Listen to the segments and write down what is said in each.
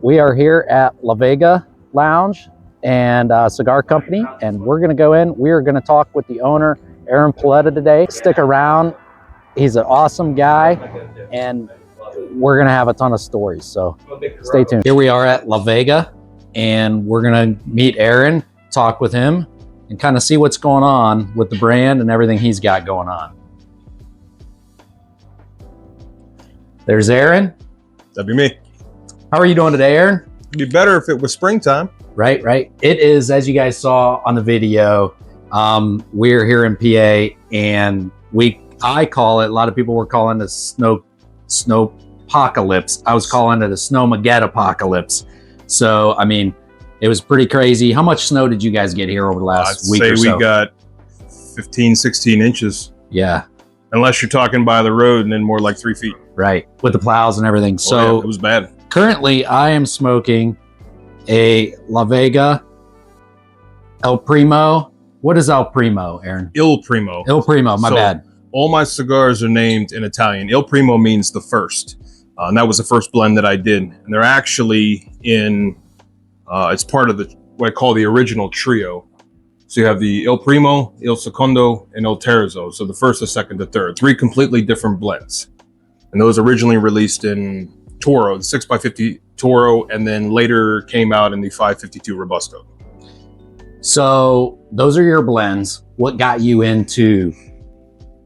We are here at LaVega Lounge and Cigar Company, and we're going to go in. We are going to talk with the owner, Aaron Paoletta, today. Stick around. He's an awesome guy, and we're going to have a ton of stories, so stay tuned. Here we are at LaVega, and we're going to meet Aaron, talk with him, and kind of see what's going on with the brand and everything he's got going on. There's Aaron. That'd be me. How are you doing today, Aaron? It'd be better if it was springtime. Right. It is, as you guys saw on the video, we're here in PA, and I call it, a lot of people were calling it snow apocalypse. I was calling it a snowmageddon apocalypse. So, I mean, it was pretty crazy. How much snow did you guys get here over the last week or so? I'd say we got 15, 16 inches. Yeah. Unless you're talking by the road, and then more like 3 feet. Right. With the plows and everything. So yeah, it was bad. Currently, I am smoking a LaVega El Primo. What is El Primo, Aaron? Il Primo. Il Primo, my bad. All my cigars are named in Italian. Il Primo means the first. And that was the first blend that I did. And they're actually in, it's part of what I call the original trio. So you have the Il Primo, Il Secondo, and Il Terzo. So the first, the second, the third. 3 completely different blends. And those originally released in Toro, the 6x50 Toro, and then later came out in the 552 Robusto. So those are your blends. What got you into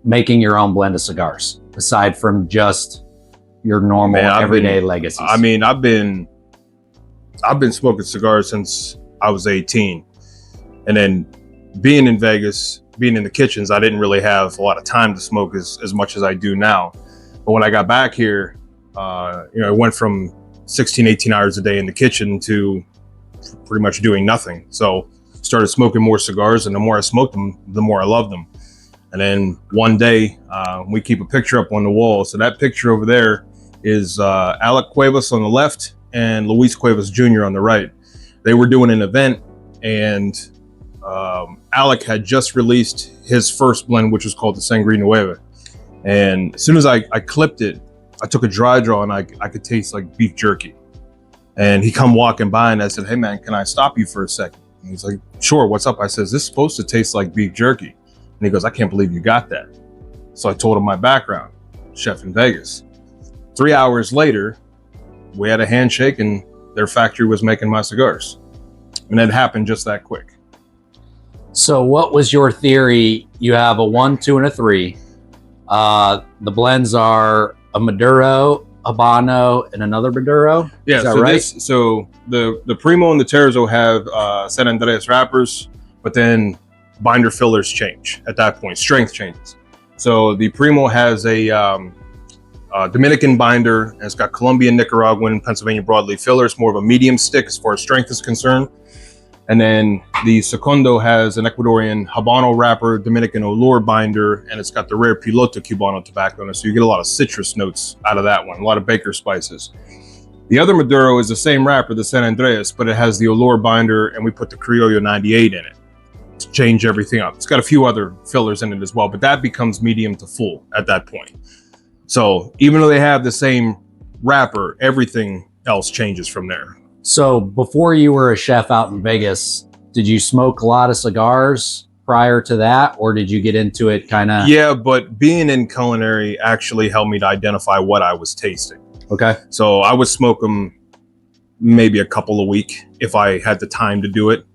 making your own blend of cigars, aside from just your normal everyday legacies? I mean, I've been smoking cigars since I was 18. And then being in Vegas, being in the kitchens, I didn't really have a lot of time to smoke as much as I do now. But when I got back here, I went from 16, 18 hours a day in the kitchen to pretty much doing nothing. So started smoking more cigars, and the more I smoked them, the more I loved them. And then one day, we keep a picture up on the wall. So that picture over there is Alec Cuevas on the left and Luis Cuevas Jr. on the right. They were doing an event, and Alec had just released his first blend, which was called the Sangre Nueva. And as soon as I clipped it, I took a dry draw, and I could taste like beef jerky. And he come walking by, and I said, "Hey man, can I stop you for a second?" And he's like, "Sure, what's up?" I says, "This is supposed to taste like beef jerky." And he goes, "I can't believe you got that." So I told him my background, chef in Vegas. 3 hours later, we had a handshake, and their factory was making my cigars. And it happened just that quick. So what was your theory? You have a 1, 2, and a 3. The blends are a Maduro, Habano, and another Maduro. Yeah, is that right? So the Primo and the Terzo have San Andreas wrappers, but then binder fillers change at that point. Strength changes. So the Primo has a Dominican binder, and it's got Colombian, Nicaraguan, Pennsylvania broadleaf fillers, more of a medium stick as far as strength is concerned. And then the Secondo has an Ecuadorian Habano wrapper, Dominican Olor binder, and it's got the rare Piloto Cubano tobacco in it. So you get a lot of citrus notes out of that one, a lot of baker spices. The other Maduro is the same wrapper, the San Andreas, but it has the Olor binder, and we put the Criollo 98 in it to change everything up. It's got a few other fillers in it as well, but that becomes medium to full at that point. So even though they have the same wrapper, everything else changes from there. So before you were a chef out in Vegas, did you smoke a lot of cigars prior to that, or did you get into it kind of? Yeah, but being in culinary actually helped me to identify what I was tasting. Okay. So I would smoke them maybe a couple a week if I had the time to do it.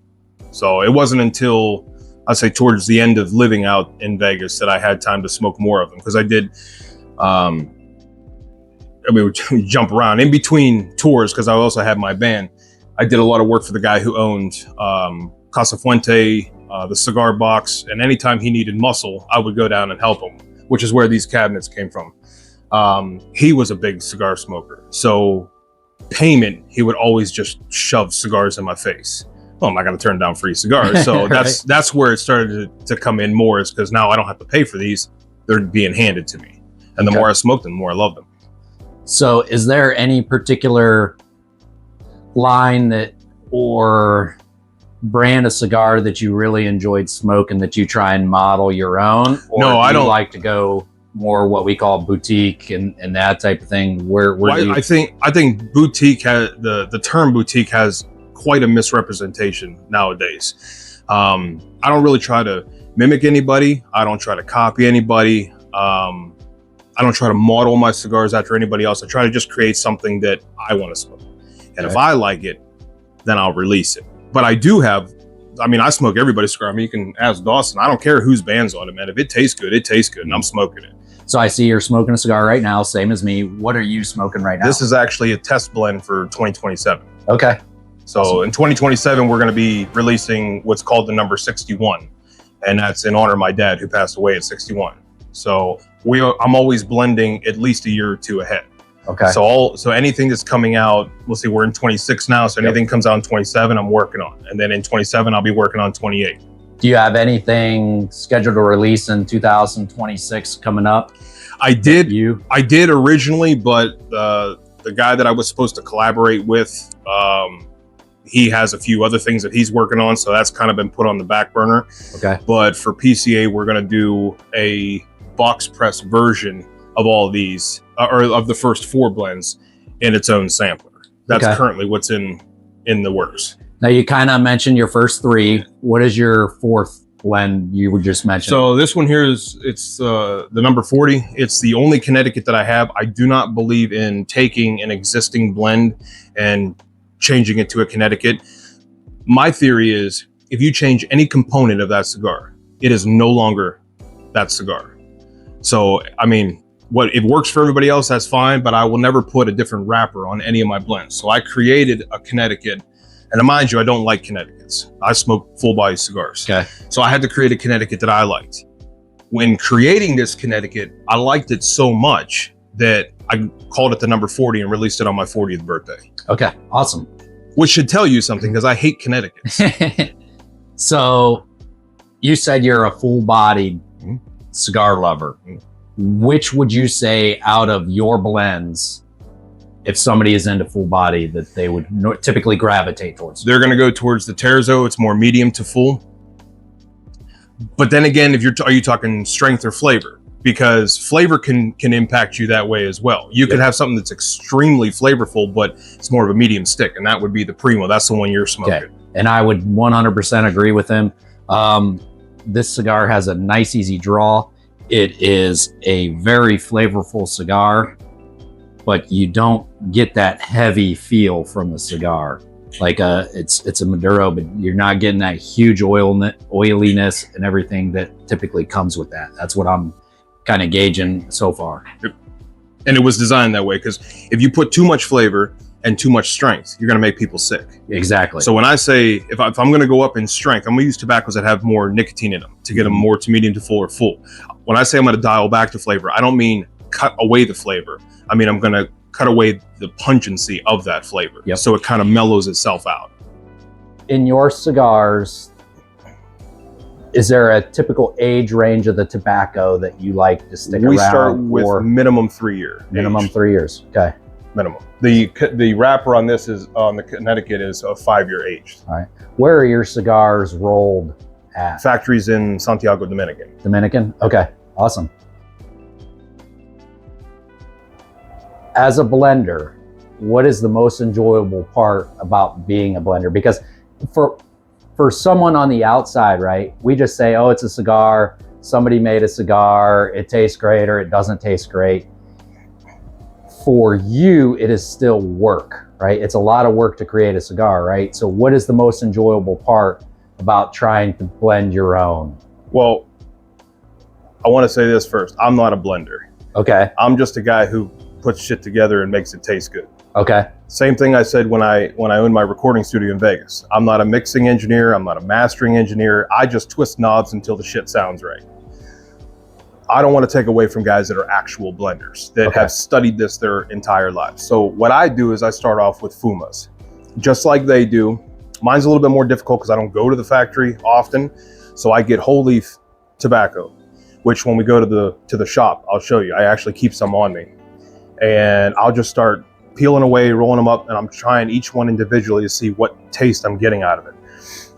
So it wasn't until I'd say towards the end of living out in Vegas that I had time to smoke more of them, because I did we would jump around in between tours, because I also had my band. I did a lot of work for the guy who owned Casa Fuente, the cigar box, and anytime he needed muscle, I would go down and help him, which is where these cabinets came from. He was a big cigar smoker, so payment, he would always just shove cigars in my face. Well, I'm not going to turn down free cigars. So Right. that's where it started to come in more, is because now I don't have to pay for these. They're being handed to me. And the more I smoked them, the more I loved them. So is there any particular line that or brand of cigar that you really enjoyed smoking that you try and model your own? Or No, I don't like to go more what we call boutique and that type of thing? Where Well, do you... I think boutique has the term boutique has quite a misrepresentation nowadays. I don't really try to mimic anybody. I don't try to copy anybody. I don't try to model my cigars after anybody else. I try to just create something that I want to smoke. And if I like it, then I'll release it. But I do have, I mean, I smoke everybody's cigar. I mean, you can ask Dawson. I don't care whose band's on it, man. If it tastes good, it tastes good, and I'm smoking it. So I see you're smoking a cigar right now, same as me. What are you smoking right now? This is actually a test blend for 2027. Okay. So awesome. In 2027, we're going to be releasing what's called the number 61. And that's in honor of my dad, who passed away at 61. So I'm always blending at least a year or two ahead. Okay. So anything that's coming out, we'll see, we're in 26 now. So anything comes out in 27, I'm working on. And then in 27, I'll be working on 28. Do you have anything scheduled to release in 2026 coming up? I did originally, but the guy that I was supposed to collaborate with, he has a few other things that he's working on. So that's kind of been put on the back burner. Okay. But for PCA, we're going to do a box press version of all of these, or of the first 4 blends in its own sampler. That's currently what's in the works. Now you kind of mentioned your first 3. What is your 4th blend you were just mentioning? So this one here it's the number 40. It's the only Connecticut that I have. I do not believe in taking an existing blend and changing it to a Connecticut. My theory is if you change any component of that cigar, it is no longer that cigar. So, I mean, what it works for everybody else, that's fine, but I will never put a different wrapper on any of my blends. So I created a Connecticut, and mind you, I don't like Connecticut's. I smoke full body cigars. Okay. So I had to create a Connecticut that I liked. When creating this Connecticut, I liked it so much that I called it the number 40 and released it on my 40th birthday. Okay, awesome. Which should tell you something, because I hate Connecticut's. So you said you're a full-bodied cigar lover. Which would you say out of your blends, if somebody is into full body, that they would typically gravitate towards? They're going to go towards the Terzo. It's more medium to full. But then again, if are you talking strength or flavor? Because flavor can impact you that way as well. You could have something that's extremely flavorful, but it's more of a medium stick, and that would be the Primo. That's the one you're smoking. Okay. And I would 100% agree with him. This cigar has a nice, easy draw. It is a very flavorful cigar, but you don't get that heavy feel from the cigar. Like it's a Maduro, but you're not getting that huge oiliness and everything that typically comes with that. That's what I'm kind of gauging so far. And it was designed that way, because if you put too much flavor and too much strength, you're going to make people sick. Exactly. So when I say, if I'm going to go up in strength, I'm going to use tobaccos that have more nicotine in them to get them more to medium to full or full. When I say I'm going to dial back the flavor, I don't mean cut away the flavor. I mean, I'm going to cut away the pungency of that flavor. Yep. So it kind of mellows itself out. In your cigars, is there a typical age range of the tobacco that you like to stick around? We start with minimum 3 year. Minimum age. 3 years. Okay. Minimum. The wrapper on this is on the Connecticut is a 5-year aged. All right. Where are your cigars rolled at? Factories in Santiago, Dominican. Dominican? Okay. Awesome. As a blender, what is the most enjoyable part about being a blender? Because for someone on the outside, right, we just say, oh, it's a cigar. Somebody made a cigar. It tastes great or it doesn't taste great. For you, it is still work, right? It's a lot of work to create a cigar, right? So what is the most enjoyable part about trying to blend your own? Well, I want to say this first. I'm not a blender. Okay. I'm just a guy who puts shit together and makes it taste good. Okay. Same thing I said when I owned my recording studio in Vegas. I'm not a mixing engineer. I'm not a mastering engineer. I just twist knobs until the shit sounds right. I don't want to take away from guys that are actual blenders that have studied this their entire lives. So what I do is I start off with fumas, just like they do. Mine's a little bit more difficult because I don't go to the factory often. So I get whole leaf tobacco, which when we go to the shop, I'll show you. I actually keep some on me. And I'll just start peeling away, rolling them up, and I'm trying each one individually to see what taste I'm getting out of it.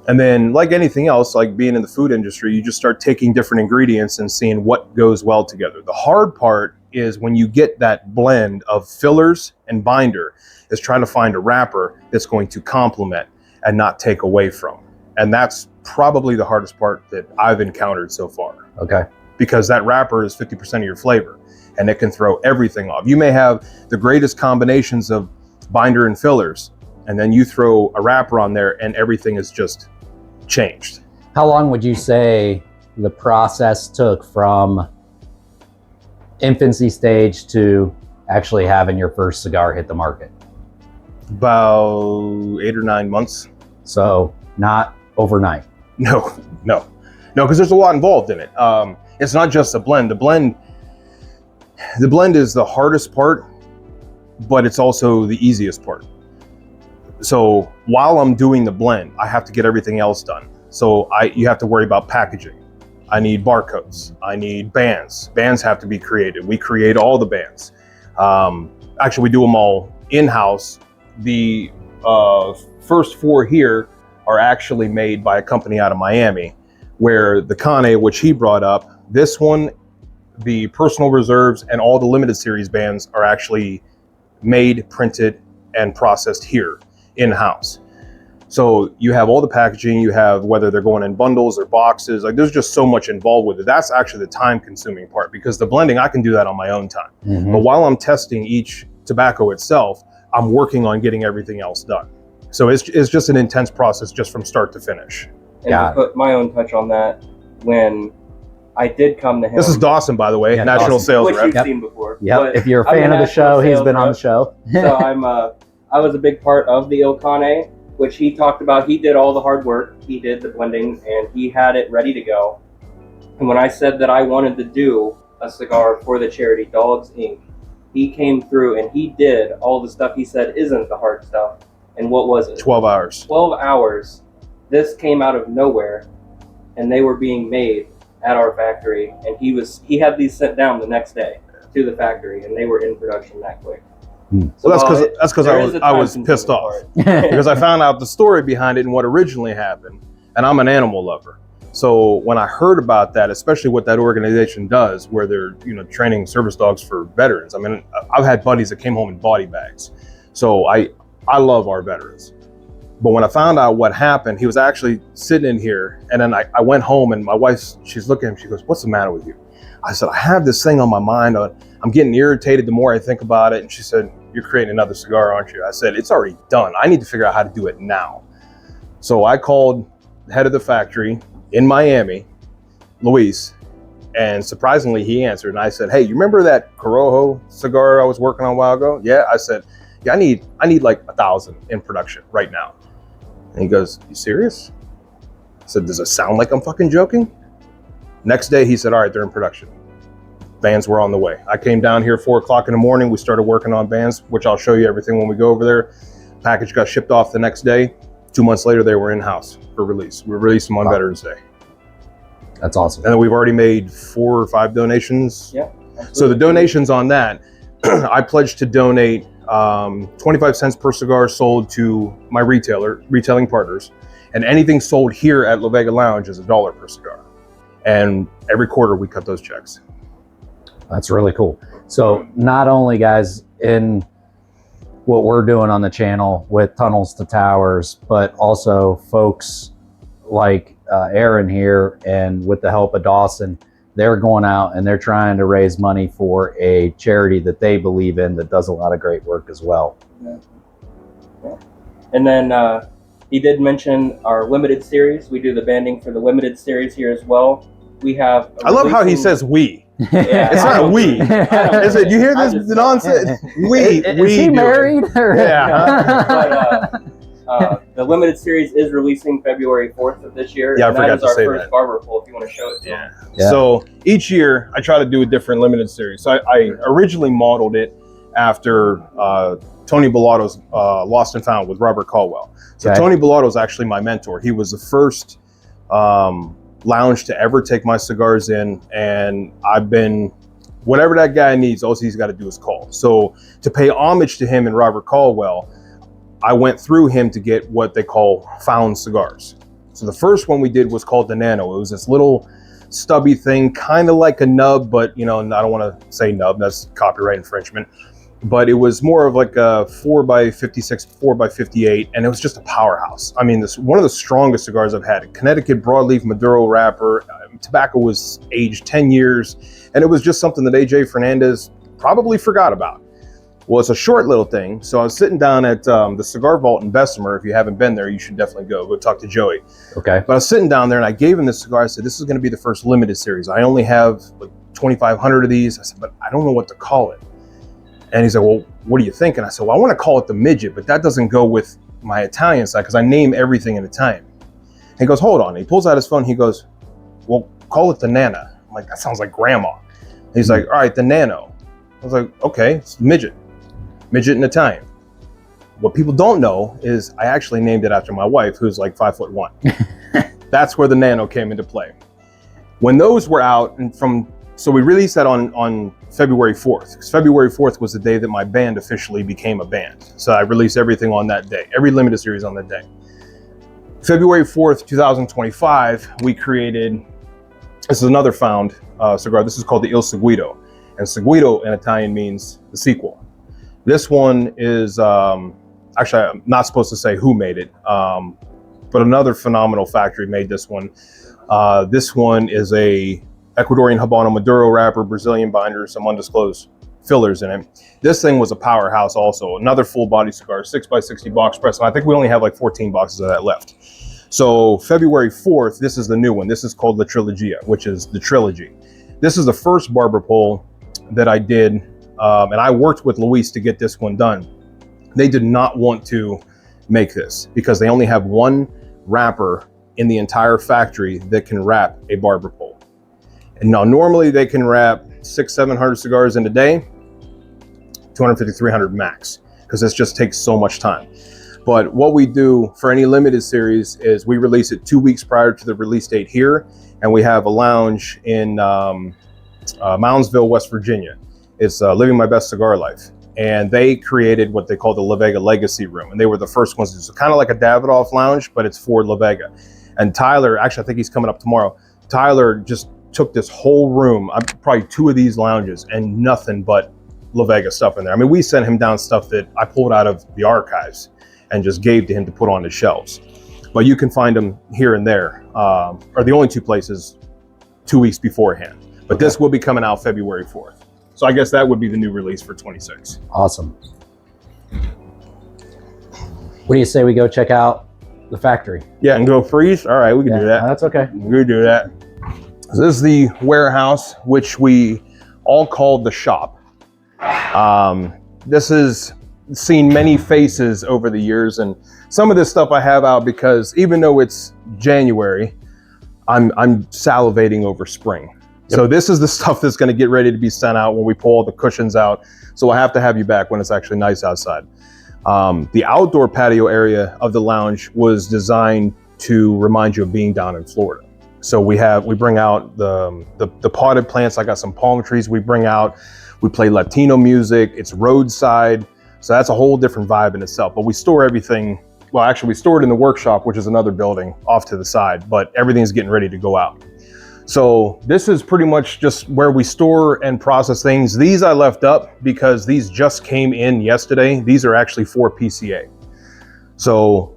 And then, like anything else, like being in the food industry, you just start taking different ingredients and seeing what goes well together. The hard part is when you get that blend of fillers and binder, is trying to find a wrapper that's going to complement and not take away from. And that's probably the hardest part that I've encountered so far. Okay. Because that wrapper is 50% of your flavor, and it can throw everything off. You may have the greatest combinations of binder and fillers, and then you throw a wrapper on there and everything is just changed. How long would you say the process took from infancy stage to actually having your first cigar hit the market? About 8 or 9 months. So not overnight. No, because there's a lot involved in it. It's not just a blend. The blend is the hardest part, but it's also the easiest part. So while I'm doing the blend, I have to get everything else done. So you have to worry about packaging. I need barcodes. I need bands. Bands have to be created. We create all the bands. Actually, we do them all in-house. The first 4 here are actually made by a company out of Miami, where the Cane, which he brought up, this one, the personal reserves and all the limited series bands are actually made, printed, and processed here in-house. So you have all the packaging, you have whether they're going in bundles or boxes, like there's just so much involved with it. That's actually the time consuming part, because the blending, I can do that on my own time. But while I'm testing each tobacco itself, I'm working on getting everything else done. So it's just an intense process just from start to finish. And to put my own touch on that, when I did come to him. This is Dawson, by the way, national sales which rep. you've seen before. Yep. If you're a fan of the show, he's been on the show. So I was a big part of the Il Cane, which he talked about. He did all the hard work. He did the blending, and he had it ready to go. And when I said that I wanted to do a cigar for the charity Dogs Inc., he came through and he did all the stuff he said isn't the hard stuff. And what was it? 12 hours. 12 hours. This came out of nowhere, and they were being made at our factory. And he had these sent down the next day to the factory, and they were in production that quick. So that's because I was pissed off because I found out the story behind it and what originally happened, and I'm an animal lover. So when I heard about that, especially what that organization does, where they're training service dogs for veterans. I mean, I've had buddies that came home in body bags. So I love our veterans. But when I found out what happened, he was actually sitting in here, and then I went home, and my wife, she's looking at him, she goes, "What's the matter with you?" I said, "I have this thing on my mind. I'm getting irritated the more I think about it." And she said, "You're creating another cigar, aren't you?" I said, "It's already done. I need to figure out how to do it now." So I called the head of the factory in Miami, Luis, and surprisingly he answered. And I said, "Hey, you remember that Corojo cigar I was working on a while ago?" "Yeah." I said, "Yeah, I need like 1,000 in production right now." And he goes, "You serious?" I said, "Does it sound like I'm fucking joking?" Next day he said, "All right, they're in production." Bands were on the way. I came down here 4 o'clock in the morning. We started working on bands, which I'll show you everything when we go over there. Package got shipped off the next day. 2 months later, they were in-house for release. We released them on Veterans Day. That's awesome. And then we've already made 4 or 5 donations. Yeah. So the donations on that, I pledged to donate 25 cents per cigar sold to my retailing partners. And anything sold here at LaVega Lounge is $1 per cigar. And every quarter we cut those checks. That's really cool. So not only, guys, in what we're doing on the channel with Tunnels to Towers, but also folks like Aaron here, and with the help of Dawson, they're going out and they're trying to raise money for a charity that they believe in that does a lot of great work as well. Yeah. And then he did mention our limited series. We do the banding for the limited series here as well. We have. I love how he says "we." Yeah, it's not "we." Is it? You hear this nonsense? We. Is he married? Yeah. But the limited series is releasing February 4th of this year. Yeah, and I forgot to say that. that is our first barber pull. If you want to show it to him. Yeah. So each year I try to do a different limited series. So I originally modeled it after Tony Bellatto's Lost and Found with Robert Caldwell. So Okay. Tony Bellatto is actually my mentor. He was the first lounge to ever take my cigars in, and I've been, whatever that guy needs, all he's got to do is call. So to pay homage to him and Robert Caldwell, I went through him to get what they call found cigars. So the first one we did was called the Nano. It was this little stubby thing, kind of like a nub, but you know, I don't want to say nub, that's copyright infringement. But it was more of like a 4x56, 4x58, and it was just a powerhouse. I mean, this one of the strongest cigars I've had. Connecticut broadleaf Maduro wrapper. Tobacco was aged 10 years, and it was just something that AJ Fernandez probably forgot about. Well, it's a short little thing. So I was sitting down at the Cigar Vault in Bessemer. If you haven't been there, you should definitely go talk to Joey. Okay. But I was sitting down there and I gave him this cigar. I said, this is going to be the first limited series. I only have like 2,500 of these. I said, but I don't know what to call it. And he's like, well, what do you think? And I said, well, I want to call it the Midget, but that doesn't go with my Italian side because I name everything in Italian. And he goes, hold on. He pulls out his phone. He goes, well, call it the Nana. I'm like, that sounds like grandma. And he's like, all right, the Nano. I was like, okay, it's Midget. Midget in Italian. What people don't know is I actually named it after my wife, who's like 5'1". That's where the Nano came into play. When those were out, and so we released that on February 4th, because February 4th was the day that my band officially became a band. So I released everything on that day, every limited series on that day. February 4th, 2025, we created, this is another found cigar. This is called the Il Seguito. And Seguito in Italian means the sequel. This one is, actually, I'm not supposed to say who made it, but another phenomenal factory made this one. This one is a Ecuadorian Habano Maduro wrapper, Brazilian binder, some undisclosed fillers in it. This thing was a powerhouse also. Another full body cigar, 6x60 box press, and I think we only have like 14 boxes of that left. So February 4th, this is the new one. This is called La Trilogia, which is the trilogy. This is the first barber pole that I did. And I worked with Luis to get this one done. They did not want to make this because they only have one wrapper in the entire factory that can wrap a barber pole. And now normally they can wrap 600-700 cigars in a day, 250-300 max, because this just takes so much time. But what we do for any limited series is we release it 2 weeks prior to the release date here. And we have a lounge in Moundsville, West Virginia. It's Living My Best Cigar Life. And they created what they call the LaVega Legacy Room. And they were the first ones. It's kind of like a Davidoff lounge, but it's for LaVega. And Tyler, actually, I think he's coming up tomorrow. Tyler just took this whole room, probably 2 of these lounges, and nothing but LaVega stuff in there. I mean, we sent him down stuff that I pulled out of the archives and just gave to him to put on his shelves. But you can find them here and there, are the only 2 places 2 weeks beforehand. But okay. This will be coming out February 4th. So I guess that would be the new release for 26. Awesome. What do you say we go check out the factory? Yeah, and go freeze? All right, we can do that. That's okay. We can do that. So this is the warehouse, which we all called the shop. This has seen many faces over the years, and some of this stuff I have out because even though it's January, I'm salivating over spring. Yep. So this is the stuff that's going to get ready to be sent out when we pull all the cushions out. So I have to have you back when it's actually nice outside. The outdoor patio area of the lounge was designed to remind you of being down in Florida. So we bring out the potted plants. I got some palm trees we bring out. We play Latino music. It's roadside. So that's a whole different vibe in itself. But we store everything. Well, actually, we store it in the workshop, which is another building off to the side. But everything's getting ready to go out. So this is pretty much just where we store and process things. These I left up because these just came in yesterday. These are actually for PCA. So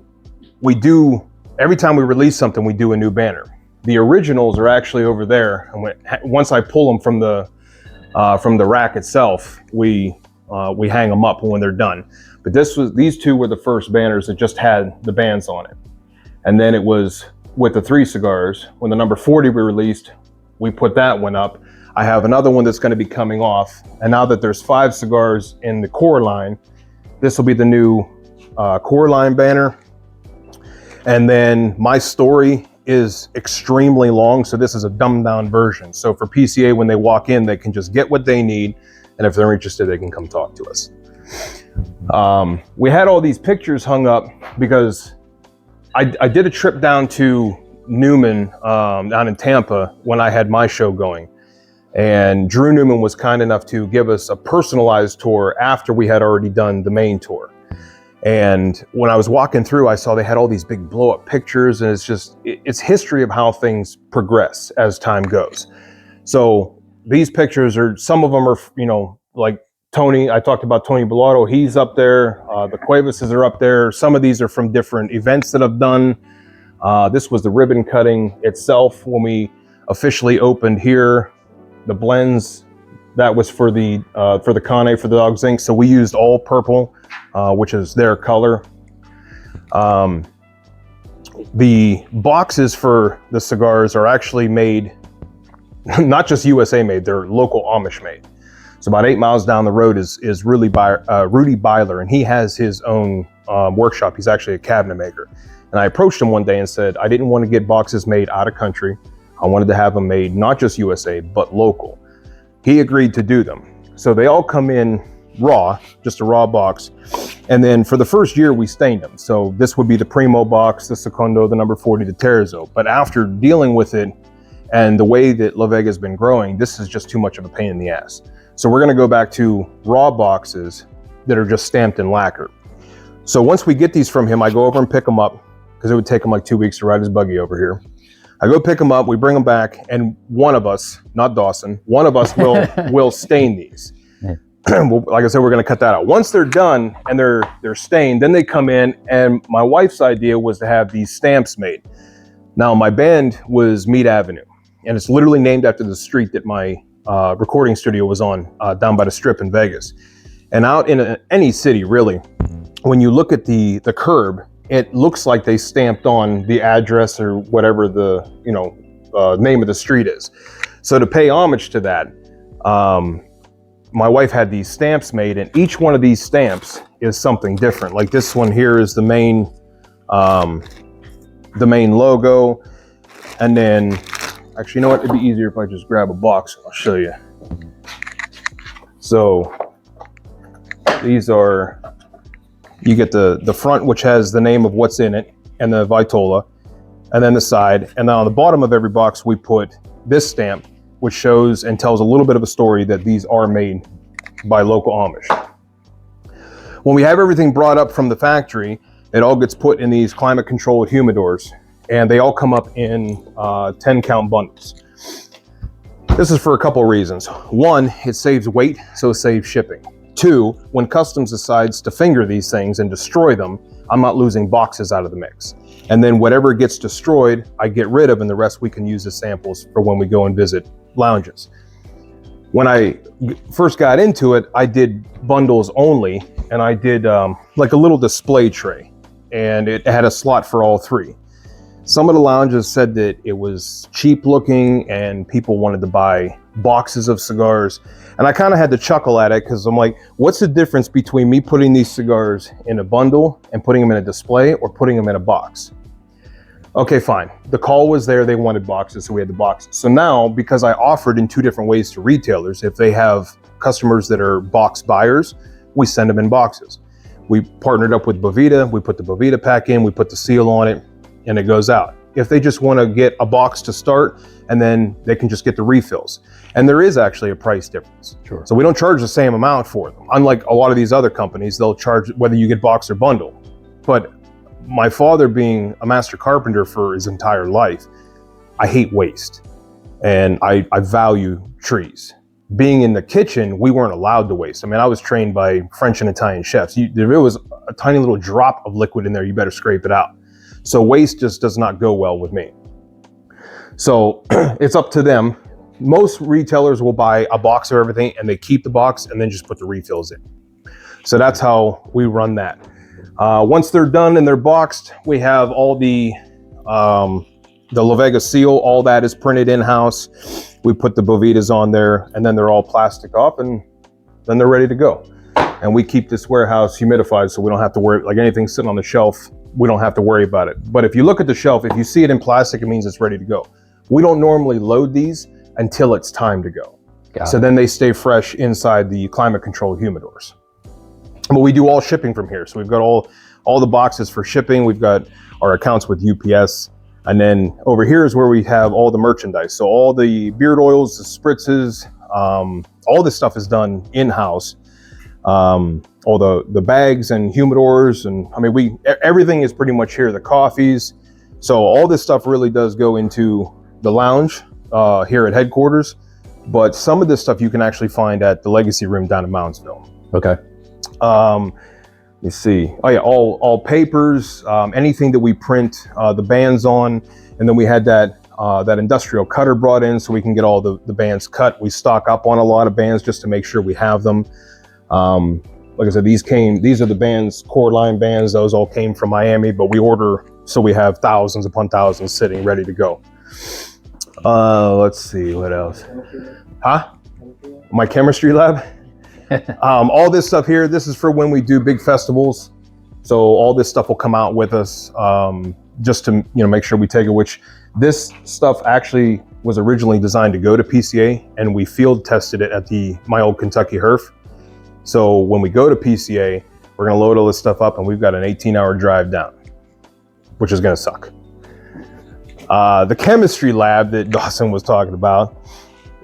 we do, every time we release something, we do a new banner. The originals are actually over there. And once I pull them from the rack itself, we hang them up when they're done. But these 2 were the first banners that just had the bands on it. And then it was with the 3 cigars, when the number 40 we released, we put that one up. I have another one that's going to be coming off. And now that there's 5 cigars in the core line, this will be the new core line banner. And then my story is extremely long. So this is a dumbed down version. So for PCA, when they walk in, they can just get what they need. And if they're interested, they can come talk to us. We had all these pictures hung up because I did a trip down to Newman, down in Tampa when I had my show going. And Drew Newman was kind enough to give us a personalized tour after we had already done the main tour. And when I was walking through, I saw they had all these big blow up pictures, and it's history of how things progress as time goes. So these pictures some of them are, like Tony, I talked about Tony Bellotto, he's up there. The Cuevases are up there. Some of these are from different events that I've done. This was the ribbon cutting itself when we officially opened here. The blends, that was for the Cane, for the Dogs Inc. So we used all purple, which is their color. The boxes for the cigars are actually made, not just USA made, they're local Amish made. So about 8 miles down the road is Rudy Byler, and he has his own workshop. He's actually a cabinet maker. And I approached him one day and said, I didn't want to get boxes made out of country. I wanted to have them made not just USA, but local. He agreed to do them. So they all come in raw, just a raw box. And then for the first year, we stained them. So this would be the Primo box, the Secondo, the number 40, the Terzo. But after dealing with it and the way that LaVega has been growing, this is just too much of a pain in the ass. So we're gonna go back to raw boxes that are just stamped in lacquer. So once we get these from him, I go over and pick them up, because it would take him like 2 weeks to ride his buggy over here. I go pick them up, we bring them back, and one of us, not Dawson, one of us will stain these. Like I said, we're gonna cut that out. Once they're done and they're stained, then they come in, and my wife's idea was to have these stamps made. Now, my band was Mead Avenue, and it's literally named after the street that my recording studio was on, down by the Strip in Vegas. And out in any city, really, when you look at the curb, it looks like they stamped on the address or whatever the name of the street is. So to pay homage to that, my wife had these stamps made, and each one of these stamps is something different. Like this one here is the main logo, and then actually, you know what? It'd be easier if I just grab a box. I'll show you. So these are. You get the front, which has the name of what's in it, and the Vitola, and then the side. And then on the bottom of every box, we put this stamp, which shows and tells a little bit of a story that these are made by local Amish. When we have everything brought up from the factory, it all gets put in these climate controlled humidors, and they all come up in 10 count bundles. This is for a couple of reasons. One, it saves weight, so it saves shipping. Two, when customs decides to finger these things and destroy them, I'm not losing boxes out of the mix. And then whatever gets destroyed, I get rid of, and the rest we can use as samples for when we go and visit lounges. When I first got into it, I did bundles only, and I did like a little display tray, and it had a slot for all three. Some of the lounges said that it was cheap looking and people wanted to buy boxes of cigars. And I kind of had to chuckle at it, because I'm like, what's the difference between me putting these cigars in a bundle and putting them in a display, or putting them in a box? Okay, fine. The call was there, they wanted boxes, so we had the boxes. So now, because I offered in two different ways to retailers, if they have customers that are box buyers, we send them in boxes. We partnered up with Bovita, we put the Bovita pack in, we put the seal on it, and it goes out. If they just want to get a box to start, and then they can just get the refills. And there is actually a price difference. Sure. So we don't charge the same amount for them. Unlike a lot of these other companies, they'll charge whether you get box or bundle. But my father, being a master carpenter for his entire life, I hate waste. And I value trees. Being in the kitchen, we weren't allowed to waste. I mean, I was trained by French and Italian chefs. If there was a tiny little drop of liquid in there, you better scrape it out. So waste just does not go well with me. So it's up to them. Most retailers will buy a box of everything, and they keep the box and then just put the refills in. So that's how we run that. Once they're done and they're boxed, we have all the LaVega seal, all that is printed in-house. We put the Bovitas on there, and then they're all plastic off, and then they're ready to go. And we keep this warehouse humidified, so we don't have to worry, like anything sitting on the shelf, we don't have to worry about it. But if you look at the shelf, if you see it in plastic, it means it's ready to go. We don't normally load these until it's time to go. So then they stay fresh inside the climate controlled humidors. But we do all shipping from here. So we've got all the boxes for shipping. We've got our accounts with UPS. And then over here is where we have all the merchandise. So all the beard oils, the spritzes, all this stuff is done in-house. And all the bags and humidors, and I mean, everything is pretty much here. The coffees, so all this stuff really does go into the lounge here at headquarters. But some of this stuff you can actually find at the Legacy Room down in Moundsville. Okay. Let's see. Oh yeah, all papers, anything that we print the bands on, and then we had that industrial cutter brought in so we can get all the bands cut. We stock up on a lot of bands just to make sure we have them. Like I said, these are the bands, core line bands. Those all came from Miami, but we order so we have thousands upon thousands sitting ready to go. Let's see what else. Huh? My chemistry lab. All this stuff here, this is for when we do big festivals. So all this stuff will come out with us, just to make sure we take it. Which this stuff actually was originally designed to go to PCA, and we field tested it at my old Kentucky Herf. So when we go to PCA, we're gonna load all this stuff up, and we've got an 18-hour drive down, which is gonna suck. The chemistry lab that Dawson was talking about.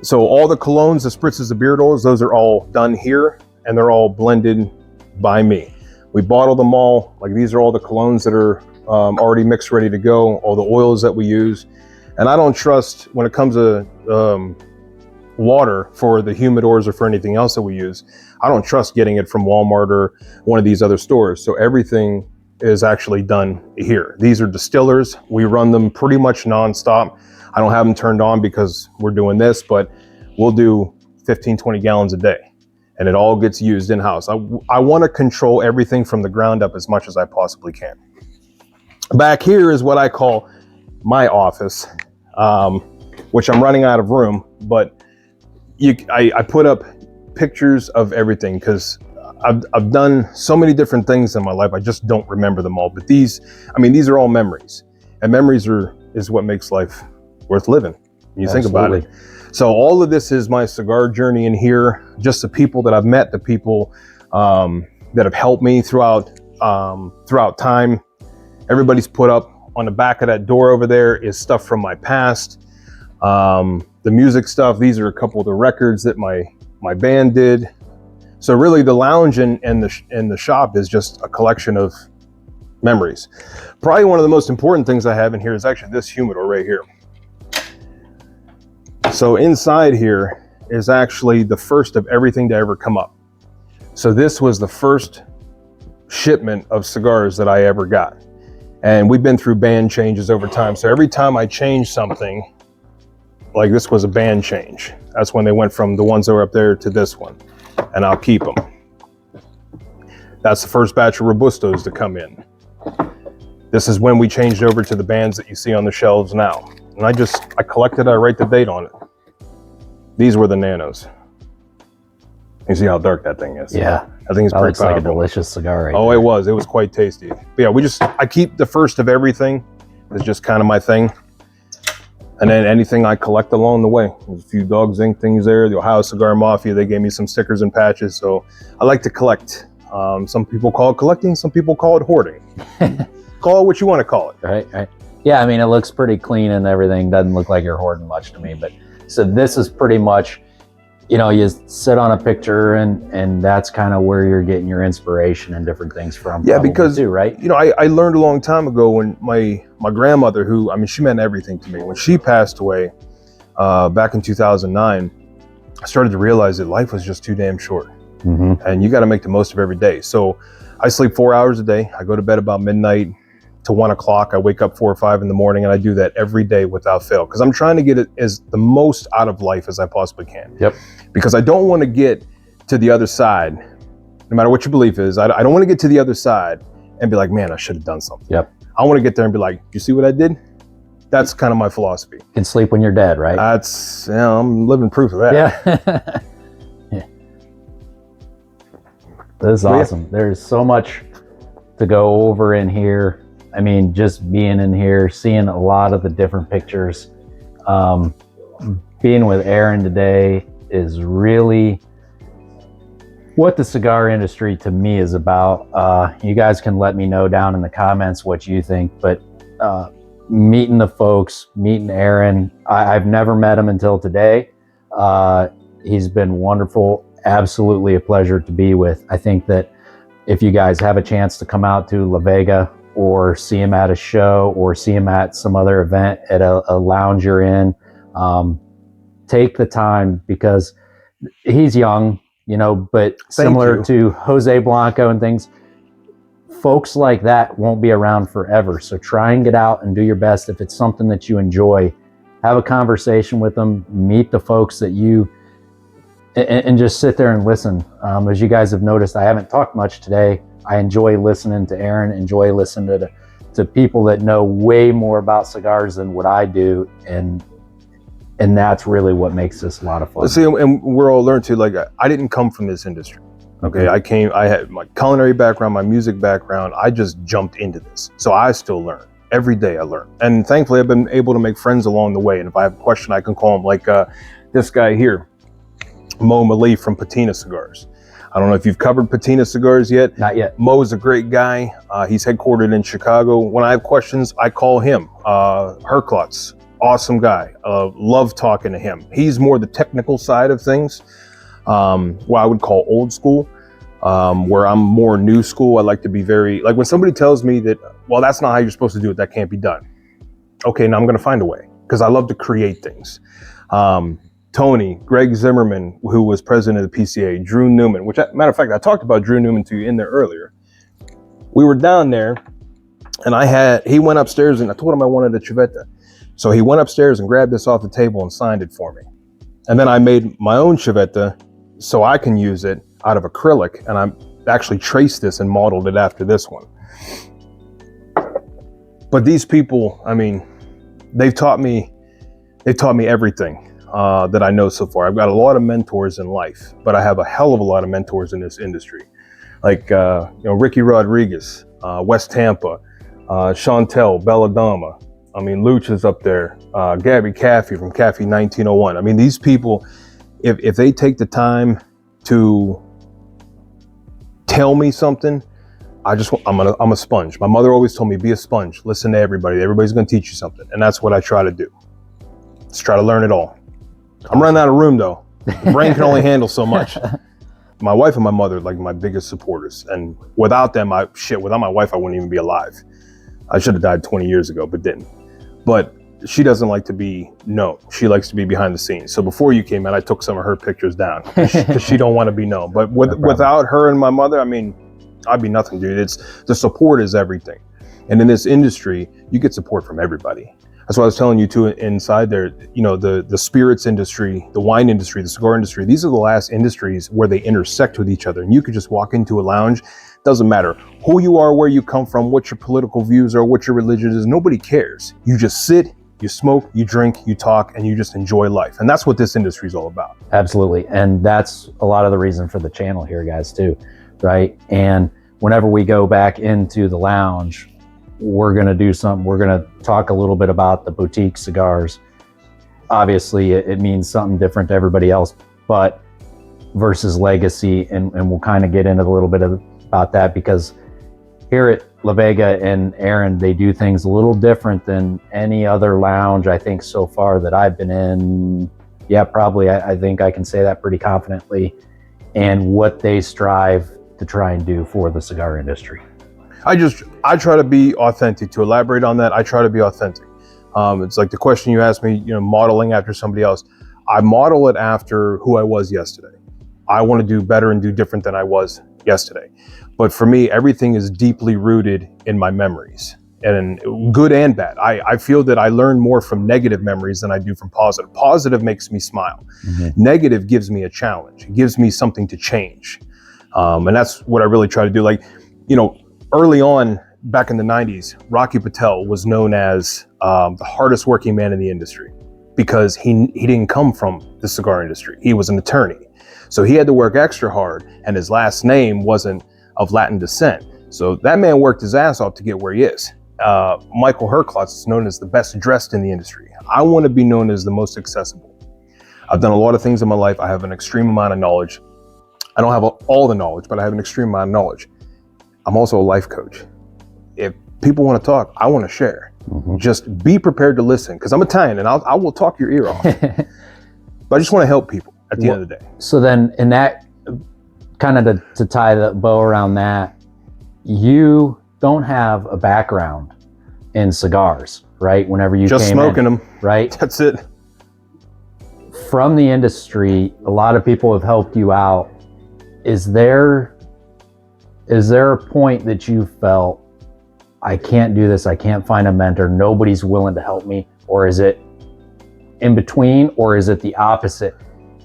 So all the colognes, the spritzes, the beard oils, those are all done here, and they're all blended by me. We bottle them all. Like, these are all the colognes that are already mixed, ready to go, all the oils that we use. And I don't trust, when it comes to water for the humidors or for anything else that we use, I don't trust getting it from Walmart or one of these other stores. So everything is actually done here. These are distillers. We run them pretty much nonstop. I don't have them turned on because we're doing this, but we'll do 15, 20 gallons a day, and it all gets used in-house. I want to control everything from the ground up as much as I possibly can. Back here is what I call my office, which I'm running out of room, but I put up pictures of everything because I've done so many different things in my life. I just don't remember them all, but these are all memories, and memories is what makes life worth living. You think about it. So all of this is my cigar journey in here, just the people that I've met, the people that have helped me throughout time. Everybody's put up on the back of that door over there is stuff from my past. The music stuff, these are a couple of the records that my band did. So really the lounge and the shop is just a collection of memories. Probably one of the most important things I have in here is actually this humidor right here. So inside here is actually the first of everything to ever come up. So this was the first shipment of cigars that I ever got. And we've been through band changes over time. So every time I change something, like this was a band change. That's when they went from the ones that were up there to this one, and I'll keep them. That's the first batch of Robustos to come in. This is when we changed over to the bands that you see on the shelves now. And I collected, I write the date on it. These were the Nanos. You see how dark that thing is? Yeah. I think it's pretty powerful. Like a delicious cigar right Oh, there. it was quite tasty. But yeah, I keep the first of everything. It's just kind of my thing. And then anything I collect along the way. There's a few Dogs Inc. things there. The Ohio Cigar Mafia, they gave me some stickers and patches. So I like to collect. Some people call it collecting, some people call it hoarding. Call it what you want to call it. Right. Yeah, I mean, it looks pretty clean and everything. Doesn't look like you're hoarding much to me. But so this is pretty much, you sit on a picture and that's kind of where you're getting your inspiration and different things from. Yeah, because too, right? I learned a long time ago when my grandmother, who, she meant everything to me, when she passed away back in 2009, I started to realize that life was just too damn short. Mm-hmm. And you got to make the most of every day. So I sleep 4 hours a day. I go to bed about midnight to 1 o'clock. I wake up 4 or 5 in the morning, and I do that every day without fail, because I'm trying to get it as the most out of life as I possibly can. Yep. Because I don't want to get to the other side, no matter what your belief is. I don't want to get to the other side and be like, man, I should have done something. Yep. I want to get there and be like, you see what I did? That's kind of my philosophy. You can sleep when you're dead, right? That's, I'm living proof of that. Yeah. Yeah. This is awesome. There's so much to go over in here. I mean, just being in here, seeing a lot of the different pictures. Being with Aaron today is really what the cigar industry to me is about. You guys can let me know down in the comments what you think, but meeting the folks, meeting Aaron, I've never met him until today. He's been wonderful, absolutely a pleasure to be with. I think that if you guys have a chance to come out to LaVega or see him at a show or see him at some other event at a lounge you're in, take the time, because he's young, you know, but similar to Jose Blanco and things, folks like that won't be around forever. So try and get out and do your best. If it's something that you enjoy, have a conversation with them, meet the folks that you, and just sit there and listen. As you guys have noticed, I haven't talked much today. I enjoy listening to Aaron, enjoy listening to people that know way more about cigars than what I do. And that's really what makes this a lot of fun. See, and we're all learned to, like, I didn't come from this industry. Okay, I had my culinary background, my music background. I just jumped into this. So I still learn. Every day I learn. And thankfully I've been able to make friends along the way. And if I have a question, I can call them, like this guy here, Mo Mali from Patina Cigars. I don't know if you've covered Patina Cigars yet. Not yet. Mo is a great guy. He's headquartered in Chicago. When I have questions, I call him. Herklotz, awesome guy. Love talking to him. He's more the technical side of things, what I would call old school, where I'm more new school. I like to be very, like when somebody tells me that, well, that's not how you're supposed to do it, that can't be done. Okay, now I'm going to find a way, because I love to create things. Tony, Greg Zimmerman, who was president of the PCA, Drew Newman, which, matter of fact, I talked about Drew Newman to you in there earlier. We were down there, and he went upstairs, and I told him I wanted a Chivetta. So he went upstairs and grabbed this off the table and signed it for me. And then I made my own Chivetta so I can use it out of acrylic, and I actually traced this and modeled it after this one. But these people, I mean, they've taught me everything that I know so far. I've got a lot of mentors in life, but I have a hell of a lot of mentors in this industry. Like, Ricky Rodriguez, West Tampa, Chantel, Belladama. I mean, Luch is up there, Gabby Caffey from Caffey 1901. I mean, these people, if they take the time to tell me something, I'm a sponge. My mother always told me, be a sponge, listen to everybody. Everybody's gonna teach you something. And that's what I try to do. Let's try to learn it all. I'm running out of room though. The brain can only handle so much. My wife and my mother are like my biggest supporters. And without them, without my wife, I wouldn't even be alive. I should have died 20 years ago, but didn't. But she doesn't like to be known. She likes to be behind the scenes. So before you came in, I took some of her pictures down because she don't want to be known. But without her and my mother, I mean, I'd be nothing, dude. The support is everything. And in this industry, you get support from everybody. That's what I was telling you too inside there, you know, the spirits industry, the wine industry, the cigar industry, these are the last industries where they intersect with each other. And you could just walk into a lounge, doesn't matter who you are, where you come from, what your political views are, what your religion is, nobody cares. You just sit, you smoke, you drink, you talk, and you just enjoy life. And that's what this industry is all about. Absolutely. And that's a lot of the reason for the channel here, guys, too, right? And whenever we go back into the lounge, we're going to do something. We're going to talk a little bit about the boutique cigars. Obviously, it means something different to everybody else, but versus legacy. And we'll kind of get into a little bit about that, because here at LaVega and Aaron, they do things a little different than any other lounge, I think, so far that I've been in. Yeah, probably. I think I can say that pretty confidently. And what they strive to try and do for the cigar industry. I try to be authentic. To elaborate on that, I try to be authentic. It's like the question you asked me, you know, modeling after somebody else. I model it after who I was yesterday. I want to do better and do different than I was yesterday. But for me, everything is deeply rooted in my memories, and good and bad. I feel that I learn more from negative memories than I do from positive. Positive makes me smile. Mm-hmm. Negative gives me a challenge. It gives me something to change. And that's what I really try to do. Like, you know, early on, back in the 90s, Rocky Patel was known as the hardest working man in the industry, because he didn't come from the cigar industry. He was an attorney. So he had to work extra hard, and his last name wasn't of Latin descent. So that man worked his ass off to get where he is. Michael Herklotz is known as the best dressed in the industry. I want to be known as the most accessible. I've done a lot of things in my life. I have an extreme amount of knowledge. I don't have all the knowledge, but I have an extreme amount of knowledge. I'm also a life coach. If people want to talk, I want to share. Mm-hmm. Just be prepared to listen, because I'm Italian and I will talk your ear off. But I just want to help people at the end of the day. So then, in that, kind of to tie the bow around that, you don't have a background in cigars, right? Whenever you just came smoking in, them, right? that's it. From the industry, a lot of people have helped you out. Is there a point that you felt, I can't do this, I can't find a mentor, nobody's willing to help me? Or is it in between, or is it the opposite?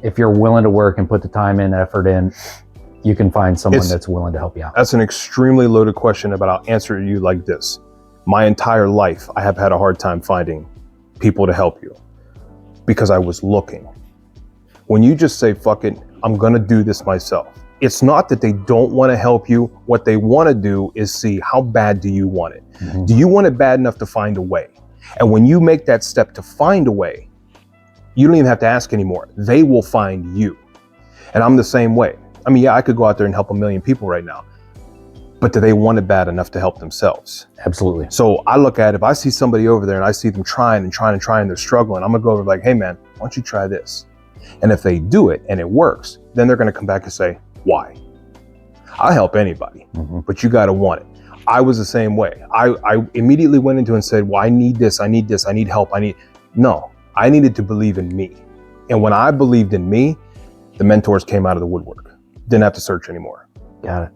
If you're willing to work and put the time and effort in, you can find someone that's willing to help you out. That's an extremely loaded question, but I'll answer you like this. My entire life, I have had a hard time finding people to help you because I was looking. When you just say, fuck it, I'm gonna do this myself. It's not that they don't want to help you. What they want to do is see, how bad do you want it? Mm-hmm. Do you want it bad enough to find a way? And when you make that step to find a way, you don't even have to ask anymore. They will find you. And I'm the same way. I mean, yeah, I could go out there and help a million people right now, but do they want it bad enough to help themselves? Absolutely. So I look at, if I see somebody over there and I see them trying, they're struggling, I'm gonna go over like, hey man, why don't you try this? And if they do it and it works, then they're gonna come back and say, why? I'll help anybody, but you gotta want it. I was the same way. I immediately went into it and said, well, I need this, I need help, no, I needed to believe in me. And when I believed in me, the mentors came out of the woodwork. Didn't have to search anymore. Got it.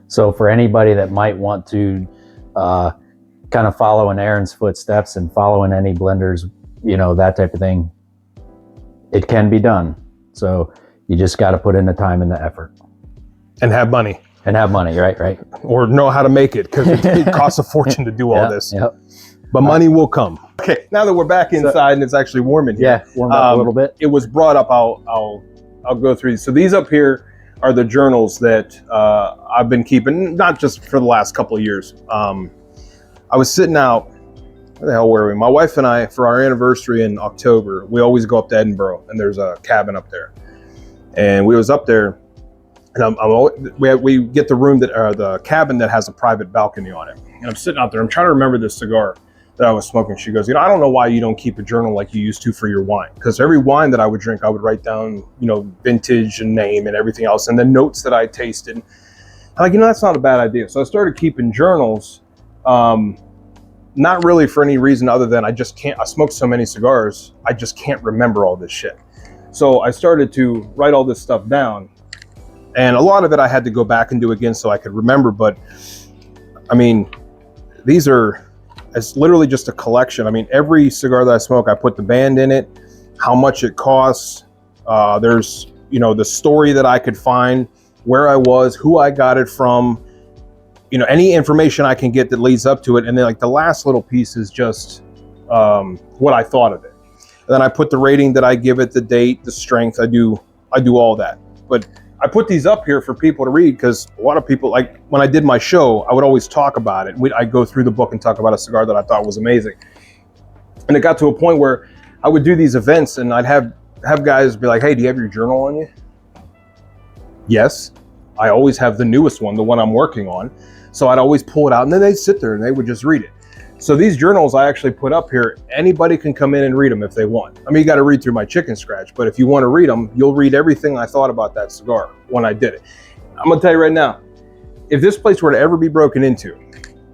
So for anybody that might want to kind of follow in Aaron's footsteps and follow in any blenders, that type of thing, it can be done. So you just got to put in the time and the effort. And have money. Right? Or know how to make it, because it costs a fortune to do all this. Yep. But money will come. Okay, now that we're back inside and it's actually warm in here. Yeah, warm up a little bit. It was brought up, I'll go through these. So these up here are the journals that I've been keeping, not just for the last couple of years. I was sitting out, where the hell were we? My wife and I, for our anniversary in October, we always go up to Edinburgh, and there's a cabin up there. And we was up there, and we get the room the cabin that has a private balcony on it. And I'm sitting out there, I'm trying to remember this cigar that I was smoking. She goes, I don't know why you don't keep a journal like you used to for your wine. Because every wine that I would drink, I would write down, vintage and name and everything else, and the notes that I tasted. I'm like, that's not a bad idea. So I started keeping journals, not really for any reason other than I smoked so many cigars, I just can't remember all this shit. So I started to write all this stuff down. And a lot of it I had to go back and do again so I could remember. But I mean, it's literally just a collection. I mean, every cigar that I smoke, I put the band in it, how much it costs. There's, the story that I could find, where I was, who I got it from, any information I can get that leads up to it. And then like the last little piece is just what I thought of it. And then I put the rating that I give it, the date, the strength. I do all that. But I put these up here for people to read because a lot of people, like when I did my show, I would always talk about it. I'd go through the book and talk about a cigar that I thought was amazing. And it got to a point where I would do these events and I'd have guys be like, hey, do you have your journal on you? Yes. I always have the newest one, the one I'm working on. So I'd always pull it out and then they'd sit there and they would just read it. So these journals I actually put up here, anybody can come in and read them if they want. I mean, you got to read through my chicken scratch, but if you want to read them, you'll read everything I thought about that cigar when I did it. I'm going to tell you right now, if this place were to ever be broken into,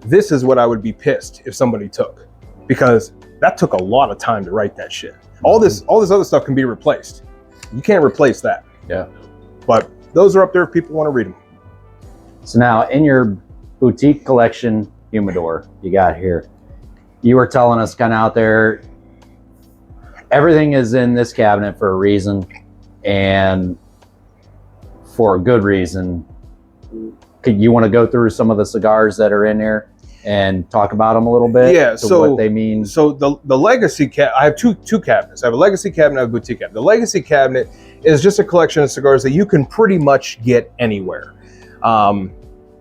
this is what I would be pissed if somebody took, because that took a lot of time to write that shit. All this other stuff can be replaced. You can't replace that. Yeah. But those are up there if people want to read them. So now in your boutique collection humidor you got here, you were telling us kind of out there, everything is in this cabinet for a reason and for a good reason. You want to go through some of the cigars that are in here and talk about them a little bit? Yeah, so what they mean. So the legacy I have two cabinets. I have a legacy cabinet, I have a boutique cabinet. The legacy cabinet is just a collection of cigars that you can pretty much get anywhere.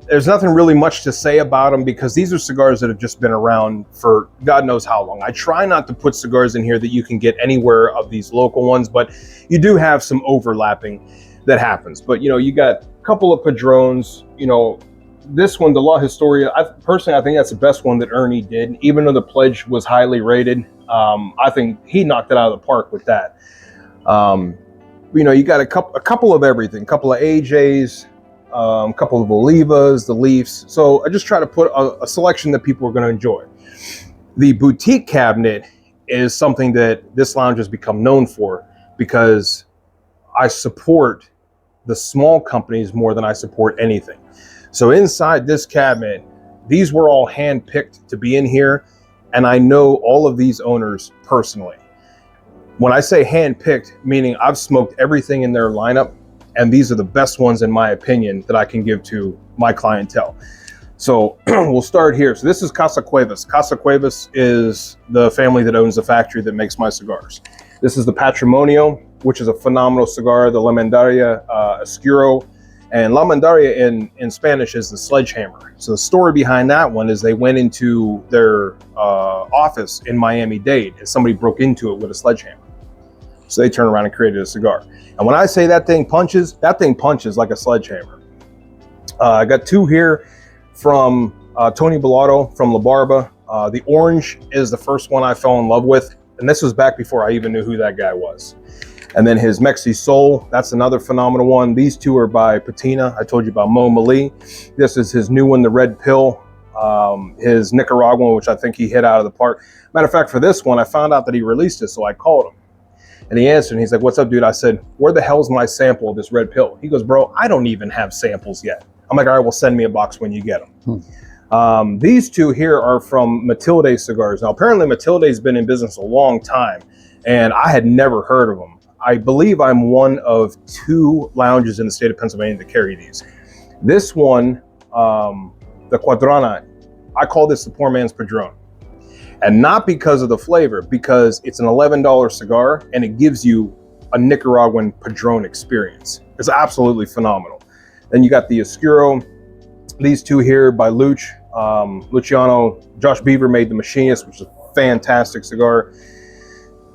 There's nothing really much to say about them because these are cigars that have just been around for God knows how long. I try not to put cigars in here that you can get anywhere of these local ones, but you do have some overlapping that happens. But you got a couple of Padrones, this one, the La Historia, I think that's the best one that Ernie did. Even though the pledge was highly rated, I think he knocked it out of the park with that. You got a couple of everything, a couple of AJs, a couple of Olivas, the Leafs. So I just try to put a selection that people are going to enjoy. The boutique cabinet is something that this lounge has become known for because I support the small companies more than I support anything. So inside this cabinet, these were all hand-picked to be in here, and I know all of these owners personally. When I say hand-picked, meaning I've smoked everything in their lineup, and these are the best ones in my opinion that I can give to my clientele. So we'll start here. So this is Casa Cuevas. Casa Cuevas is the family that owns the factory that makes my cigars. This is the Patrimonio, which is a phenomenal cigar, the La Mandaria Oscuro. And La Mandaria in Spanish is the sledgehammer. So the story behind that one is they went into their office in Miami-Dade and somebody broke into it with a sledgehammer. So they turned around and created a cigar. And when I say that thing punches like a sledgehammer. I got two here from Tony Bellato from La Barba. The orange is the first one I fell in love with. And this was back before I even knew who that guy was. And then his Mexi Sol, that's another phenomenal one. These two are by Patina. I told you about Mo Mali. This is his new one, the Red Pill. His Nicaraguan, which I think he hit out of the park. Matter of fact, for this one, I found out that he released it, so I called him. And he answered, and he's like, "What's up, dude?" I said, "Where the hell's my sample of this Red Pill?" He goes, "Bro, I don't even have samples yet." I'm like, "All right, well, send me a box when you get them." These two here are from Matilde Cigars. Now, apparently Matilde's been in business a long time, and I had never heard of them. I believe I'm one of two lounges in the state of Pennsylvania that carry these. This one, the Quadrana, I call this the poor man's Padron. And not because of the flavor, because it's an $11 cigar and it gives you a Nicaraguan Padron experience. It's absolutely phenomenal. Then you got the Oscuro, these two here by Luch, Luciano. Josh Beaver made the Machinist, which is a fantastic cigar.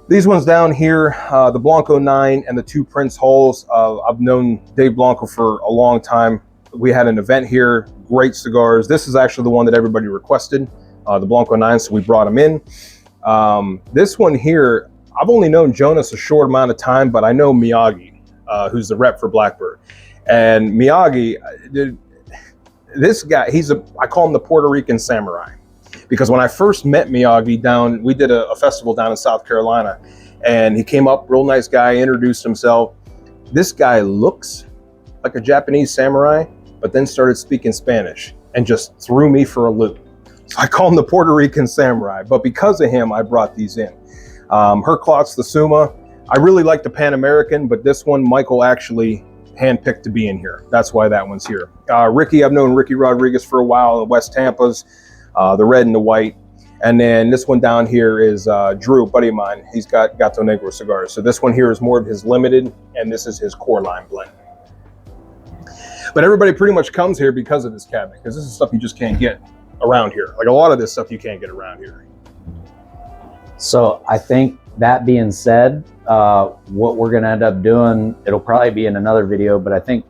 These ones down here, the Blanco 9 and the two Prince Hulls. I've known Dave Blanco for a long time. We had an event here, great cigars. This is actually the one that everybody requested, the Blanco 9, so we brought them in. This one here, I've only known Jonas a short amount of time, but I know Miyagi, who's the rep for Blackbird. And Miyagi, this guy, I call him the Puerto Rican samurai. Because when I first met Miyagi we did a festival down in South Carolina, and he came up, real nice guy, introduced himself. This guy looks like a Japanese samurai, but then started speaking Spanish and just threw me for a loop. So I call him the Puerto Rican samurai, but because of him, I brought these in. Herklotz, the Suma. I really like the Pan American, but this one, Michael actually handpicked to be in here. That's why that one's here. Ricky, I've known Ricky Rodriguez for a while, the West Tampas. The red and the white. And then this one down here is Drew, buddy of mine. He's got Gato Negro cigars. So this one here is more of his limited, and this is his core line blend. But everybody pretty much comes here because of this cabinet, because this is stuff you just can't get around here. Like a lot of this stuff you can't get around here. So I think that being said, what we're gonna end up doing, it'll probably be in another video, but I think,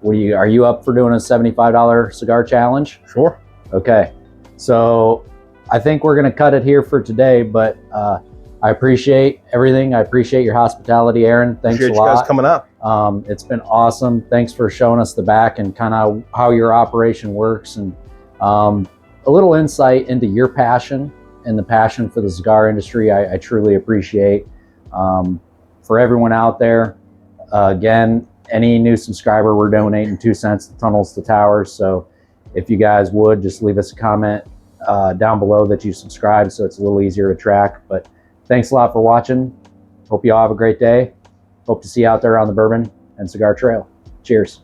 are you up for doing a $75 cigar challenge? Sure. Okay. So I think we're going to cut it here for today, but I appreciate everything. I appreciate your hospitality, Aaron. Thanks a lot. Appreciate you guys coming up. It's been awesome. Thanks for showing us the back and kind of how your operation works, and a little insight into your passion and the passion for the cigar industry. I truly appreciate. For everyone out there, again, any new subscriber, we're donating 2 cents to Tunnels to Towers. So if you guys would just leave us a comment down below that you subscribe, so it's a little easier to track. But thanks a lot for watching. Hope you all have a great day. Hope to see you out there on the Bourbon and Cigar Trail. Cheers.